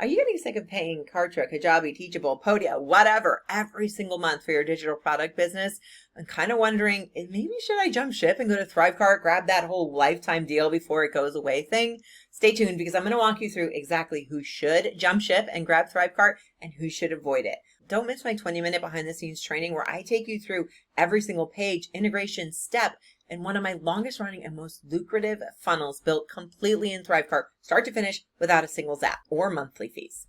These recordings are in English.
Are you getting sick of paying Kartra, Kajabi, Teachable, Podia, whatever, every single month for your digital product business? I'm kind of wondering, maybe should I jump ship and go to Thrivecart, grab that whole lifetime deal before it goes away thing? Stay tuned because I'm going to walk you through exactly who should jump ship and grab Thrivecart and who should avoid it. Don't miss my 20-minute behind the scenes training where I take you through every single page, integration step, and one of my longest running and most lucrative funnels built completely in Thrivecart, start to finish, without a single zap or monthly fees.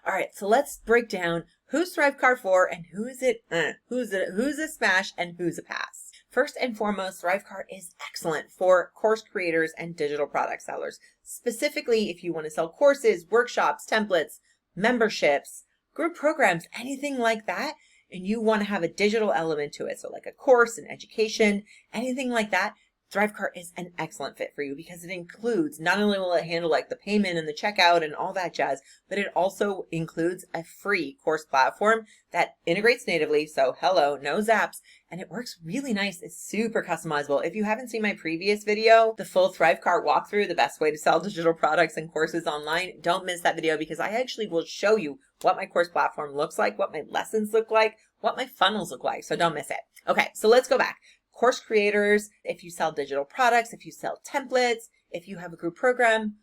All right, so let's break down who's Thrivecart for and who's a smash and who's a pass. First and foremost, Thrivecart is excellent for course creators and digital product sellers. Specifically, if you want to sell courses, workshops, templates, memberships, group programs, anything like that, and you want to have a digital element to it, so like a course, an education, anything like that, Thrivecart is an excellent fit for you because it includes, not only will it handle like the payment and the checkout and all that jazz, but it also includes a free course platform that integrates natively. So hello, no zaps, and it works really nice. It's super customizable. If you haven't seen my previous video, the full Thrivecart walkthrough, the best way to sell digital products and courses online, don't miss that video because I actually will show you what my course platform looks like, what my lessons look like, what my funnels look like. So don't miss it. Okay, so let's go back. Course creators, if you sell digital products, if you sell templates, if you have a group program,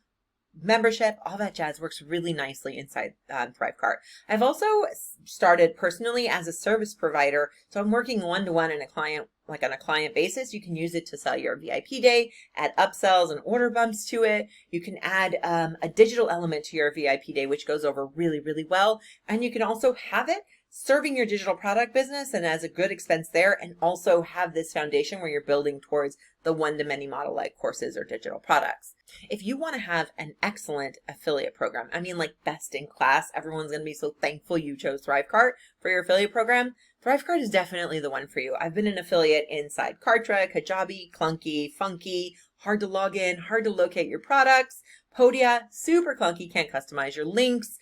membership, all that jazz works really nicely inside Thrivecart. I've also started personally as a service provider. So I'm working one-to-one in a client, like on a client basis. You can use it to sell your VIP day, add upsells and order bumps to it. You can add a digital element to your VIP day, which goes over really, really well. And you can also have it serving your digital product business and as a good expense there, and also have this foundation where you're building towards the one-to-many model like courses or digital products. If you want to have an excellent affiliate program, I mean like best in class, everyone's going to be so thankful you chose Thrivecart for your affiliate program. Thrivecart is definitely the one for you. I've been an affiliate inside Kartra, Kajabi, clunky, funky, hard to log in, hard to locate your products. Podia, super clunky, can't customize your links.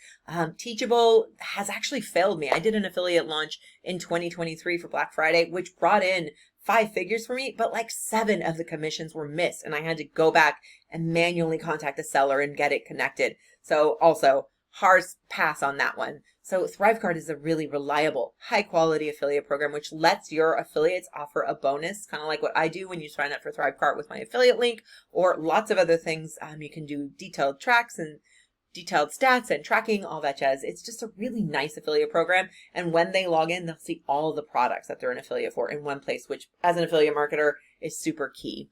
Teachable has actually failed me. I did an affiliate launch in 2023 for Black Friday, which brought in 5 figures for me, but like 7 of the commissions were missed and I had to go back and manually contact the seller and get it connected. So also hard pass on that one. So Thrivecart is a really reliable, high quality affiliate program, which lets your affiliates offer a bonus, kind of like what I do when you sign up for Thrivecart with my affiliate link, or lots of other things. You can do detailed tracks and detailed stats and tracking, all that jazz. It's just a really nice affiliate program. And when they log in, they'll see all the products that they're an affiliate for in one place, which as an affiliate marketer is super key.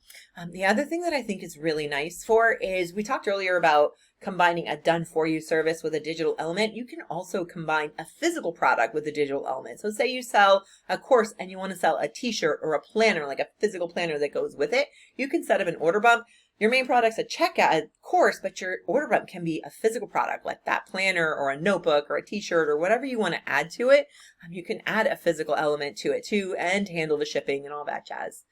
The other thing that I think is really nice for is, we talked earlier about combining a done for you service with a digital element. You can also combine a physical product with a digital element. So say you sell a course and you want to sell a t-shirt or a planner, like a physical planner that goes with it. You can set up an order bump. Your main product's a checkout, a course, but your order bump can be a physical product like that planner or a notebook or a t-shirt or whatever you want to add to it. You can add a physical element to it too and handle the shipping and all that jazz.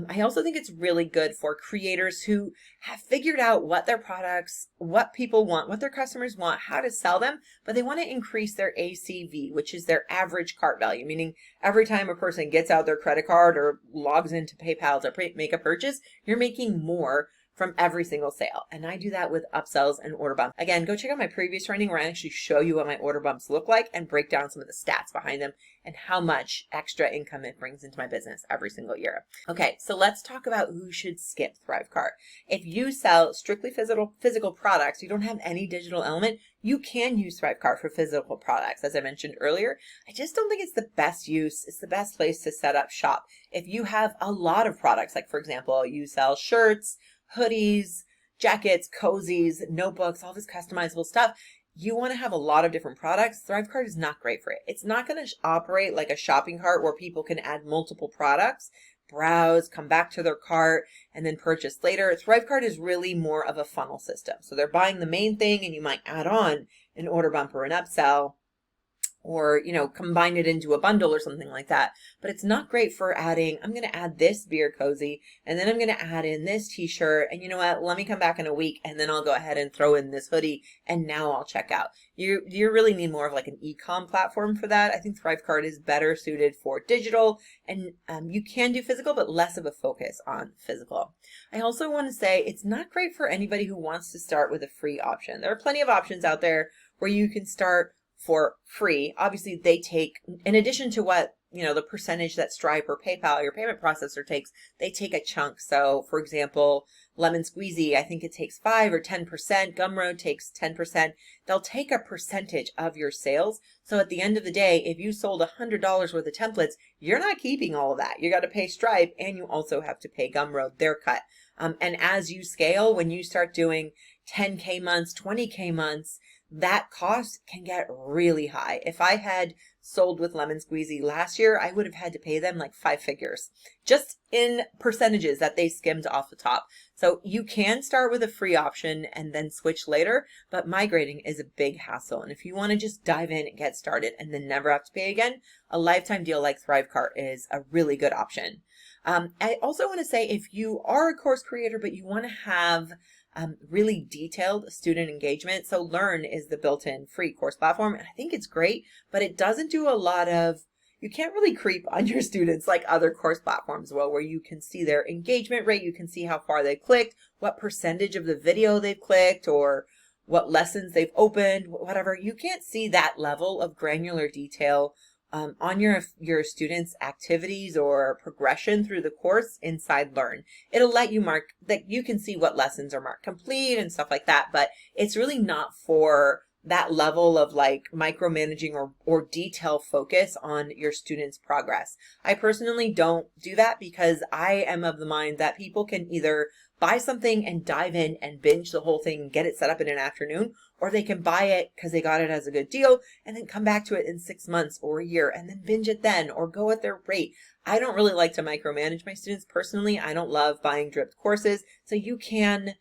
I also think it's really good for creators who have figured out what their products, what people want, what their customers want, how to sell them, but they want to increase their ACV, which is their average cart value, meaning every time a person gets out their credit card or logs into PayPal to make a purchase, you're making more from every single sale. And I do that with upsells and order bumps. Again, go check out my previous training where I actually show you what my order bumps look like and break down some of the stats behind them and how much extra income it brings into my business every single year. Okay, so let's talk about who should skip Thrivecart. If you sell strictly physical products, you don't have any digital element, you can use Thrivecart for physical products. As I mentioned earlier, I just don't think it's the best use. It's the best place to set up shop. If you have a lot of products, like for example, you sell shirts, hoodies, jackets, cozies, notebooks, all this customizable stuff, you want to have a lot of different products. Thrivecart is not great for it. It's not going to operate like a shopping cart where people can add multiple products, browse, come back to their cart, and then purchase later. Thrivecart is really more of a funnel system. So they're buying the main thing and you might add on an order bump or an upsell, or, combine it into a bundle or something like that. But it's not great for adding, I'm going to add this beer cozy, and then I'm going to add in this t-shirt, and you know what, let me come back in a week, and then I'll go ahead and throw in this hoodie, and now I'll check out. You really need more of like an e-com platform for that. I think Thrivecart is better suited for digital, and you can do physical, but less of a focus on physical. I also want to say it's not great for anybody who wants to start with a free option. There are plenty of options out there where you can start for free. Obviously, they take, in addition to what, the percentage that Stripe or PayPal, your payment processor takes, they take a chunk. So for example, Lemon Squeezy, I think it takes 5 or 10%. Gumroad takes 10%. They'll take a percentage of your sales. So at the end of the day, if you sold $100 worth of templates, you're not keeping all of that. You got to pay Stripe, and you also have to pay Gumroad their cut. And as you scale, when you start doing 10K months, 20K months, that cost can get really high. If I had sold with Lemon Squeezy last year, I would have had to pay them like 5 figures just in percentages that they skimmed off the top. So you can start with a free option and then switch later, but migrating is a big hassle. And if you want to just dive in and get started and then never have to pay again, a lifetime deal like Thrivecart is a really good option. I also want to say, if you are a course creator, but you want to have really detailed student engagement. So Learn is the built-in free course platform, and I think it's great, but it doesn't do a lot of, you can't really creep on your students like other course platforms will, where you can see their engagement rate, you can see how far they clicked, what percentage of the video they've clicked, or what lessons they've opened, whatever. You can't see that level of granular detail on your students' activities or progression through the course inside Learn. It'll let you mark that, you can see what lessons are marked complete and stuff like that, but it's really not for that level of like micromanaging or detail focus on your students' progress. I personally don't do that because I am of the mind that people can either buy something and dive in and binge the whole thing and get it set up in an afternoon, or they can buy it because they got it as a good deal and then come back to it in 6 months or a year and then binge it then, or go at their rate. I don't really like to micromanage my students personally. I don't love buying dripped courses. So you can,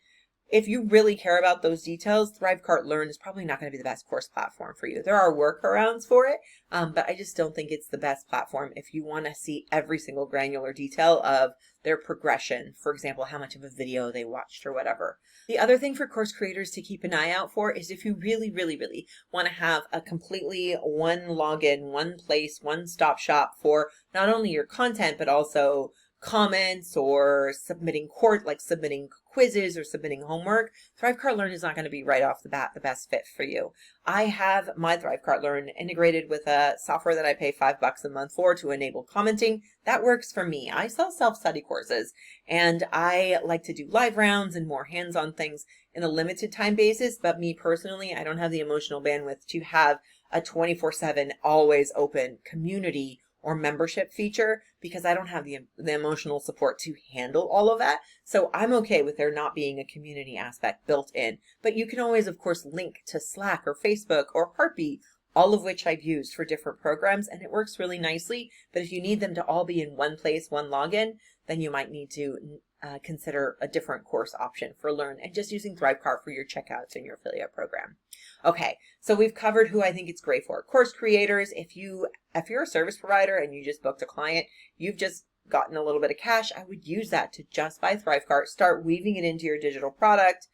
if you really care about those details, Thrivecart Learn is probably not going to be the best course platform for you. There are workarounds for it, but I just don't think it's the best platform if you want to see every single granular detail of their progression. For example, how much of a video they watched or whatever. The other thing for course creators to keep an eye out for is if you really, really, really want to have a completely one login, one place, one-stop shop for not only your content, but also comments or submitting submitting quizzes or submitting homework, Thrivecart Learn is not going to be right off the bat the best fit for you. I have my Thrivecart Learn integrated with a software that I pay $5 a month for to enable commenting. That works for me. I sell self-study courses, and I like to do live rounds and more hands-on things in a limited time basis, but me personally, I don't have the emotional bandwidth to have a 24/7 always open community or membership feature, because I don't have the emotional support to handle all of that. So I'm okay with there not being a community aspect built in. But you can always, of course, link to Slack or Facebook or Heartbeat, all of which I've used for different programs, and it works really nicely. But if you need them to all be in one place, one login, then you might need to consider a different course option for Learn and just using Thrivecart for your checkouts in your affiliate program. Okay, so we've covered who I think it's great for. Course creators, if you're a service provider and you just booked a client, you've just gotten a little bit of cash, I would use that to just buy Thrivecart, start weaving it into your digital product,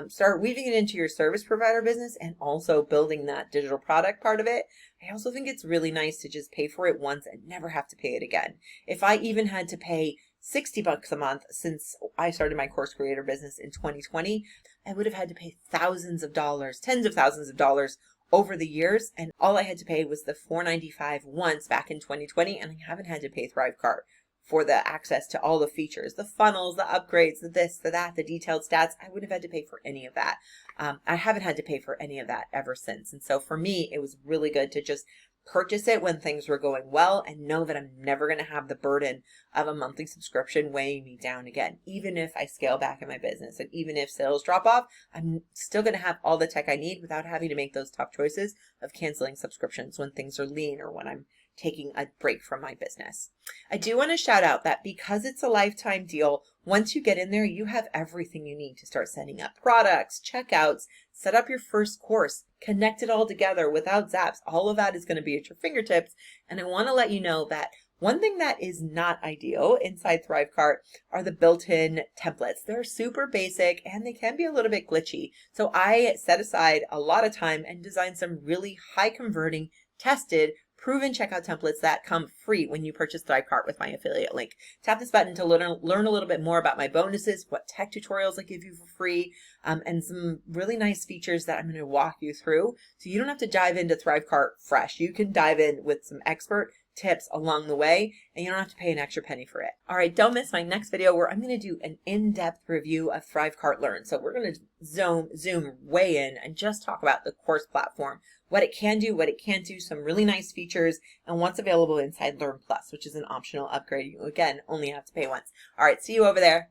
start weaving it into your service provider business, and also building that digital product part of it. I also think it's really nice to just pay for it once and never have to pay it again. If I even had to pay $60 a month since I started my course creator business in 2020, I would have had to pay thousands of dollars, tens of thousands of dollars over the years, and all I had to pay was the $495 once back in 2020, and I haven't had to pay Thrivecart for the access to all the features, the funnels, the upgrades, the this, the that, the detailed stats. I wouldn't have had to pay for any of that. I haven't had to pay for any of that ever since. And so for me, it was really good to just purchase it when things were going well and know that I'm never going to have the burden of a monthly subscription weighing me down again. Even if I scale back in my business and even if sales drop off, I'm still going to have all the tech I need without having to make those tough choices of canceling subscriptions when things are lean or when I'm taking a break from my business. I do want to shout out that because it's a lifetime deal, once you get in there, you have everything you need to start setting up products, checkouts, set up your first course, connect it all together without zaps. All of that is going to be at your fingertips. And I want to let you know that one thing that is not ideal inside Thrivecart are the built-in templates. They're super basic and they can be a little bit glitchy. So I set aside a lot of time and designed some really high converting, tested, proven checkout templates that come free when you purchase Thrivecart with my affiliate link. Tap this button to learn a little bit more about my bonuses, what tech tutorials I give you for free, and some really nice features that I'm going to walk you through. So you don't have to dive into Thrivecart fresh. You can dive in with some expert tips along the way, and you don't have to pay an extra penny for it. All right, don't miss my next video where I'm going to do an in-depth review of Thrivecart Learn. So we're going to zoom way in and just talk about the course platform, what it can do, what it can't do, some really nice features, and what's available inside Learn Plus, which is an optional upgrade. You, again, only have to pay once. All right, see you over there.